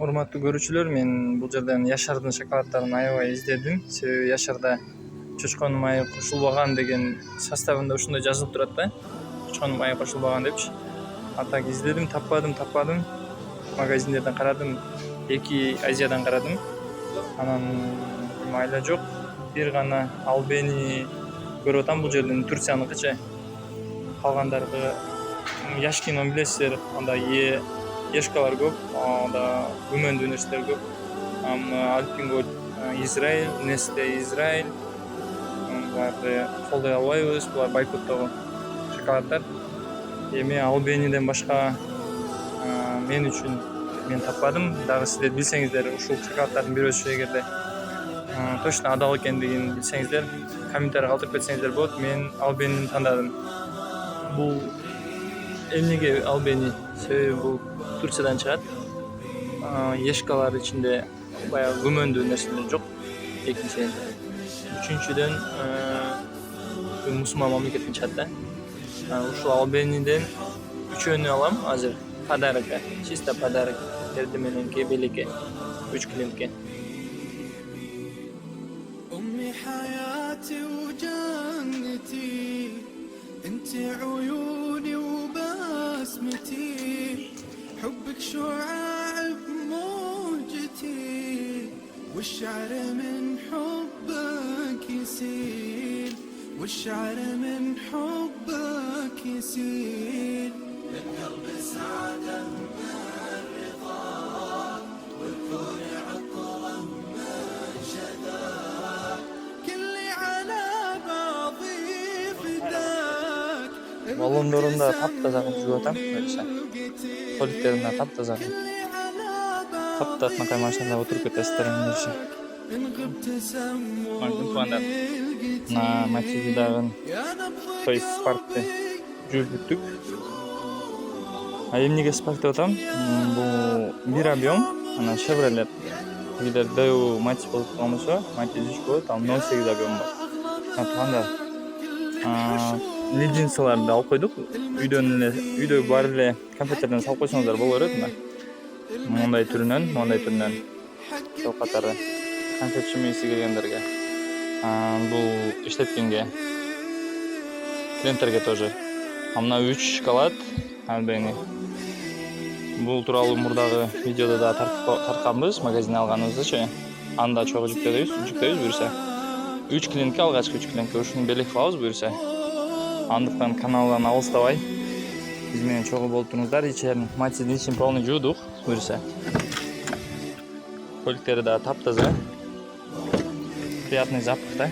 Урматтуу көрүүчүлөр, мен бул жерден Яшардын шоколаддарын аябай издедим. Себеби Яшарда чочконун майы кошулбаган деген составында ушундай жазылып турат да. Чочконун майы кошулбаган депчи. А так издедим, таппадым. Магазиндерден карадым, 2 Азиядан карадым. Анан майла жок. Бир гана Албени көрүп атам бул жерден, Турцияныкычы. Калгандарга Яшкино билесиздер, анда Ешкалар көп, анда күмөндүү нерселер көп. Альпингольд Израиль, Nestle Израиль. Буларды колдой албайбыз, булар бойкоттогон шоколаддар. Эми Албениден башка мен үчүн мен таппадым. Дагы сиздер билсеңиздер, ушул шоколаддардын бирөөсү эгерде точно адал экендигин билсеңиздер, комментарий калтырып кетсеңиздер болот. Мен Албенини тандадым. Бул эмнеге Албени? Себеби бул Турциядан чыгат. Ешкалар ичинде баягы күмөндүү нерселер жок. Экинчиден, үчүнчүдөн мусулман мамлекеттен чыгат да. Ушул Албениден 3 алам азыр. Подарокко, чисто подарок. Эртең менен кебелекке 3 клиентке. أمي حياتي وجنتي انت عيوني وبسمتي حبك شعاع بموجتي والشعر من حبك يسيل والشعر من حبك يسيل القلب سعادة من الرضا والكون عطرا من شذا كلي على بعضي فداك Баллондорунда таптаза кылып жүрүп атам. Коликтерине таптаза. Таптатма каймашында отуруп кетесиздер менирчи. Мактын тугандар. На матчидагы Space Park'te жүрүп. Эмнеге Spark'te атам? Бул бир объем, анан Chevrolet. Эгер дэу матч болуп калмаса, матч жүз болот, ал 08 объем бар. Тугандар. Леденцаларды алып койдук. Үйдө бар эле компьютерден салып койсоңуздар боло берет да. Мондай түрүнөн. Сол катары конфет жемейси келгендерге. Бул иштеткенге. Клиенттерге тоже. Мына 3 шоколад Албени. Бул тууралуу мурдагы видеодо да тартканбыз, магазинден алганыбыздычы. Анда чогуу жүктөйбүз буюрса. 3 клиентке, алгачкы 3 клиентке ушуну белек кылабыз буюрса. Андыктан каналдан алыстабай биз менен чогуу болуп туруңуздар. Ичерин матчтын ичин полный жуудук буюрса. Коликтери да таптаза. Приятный запах да.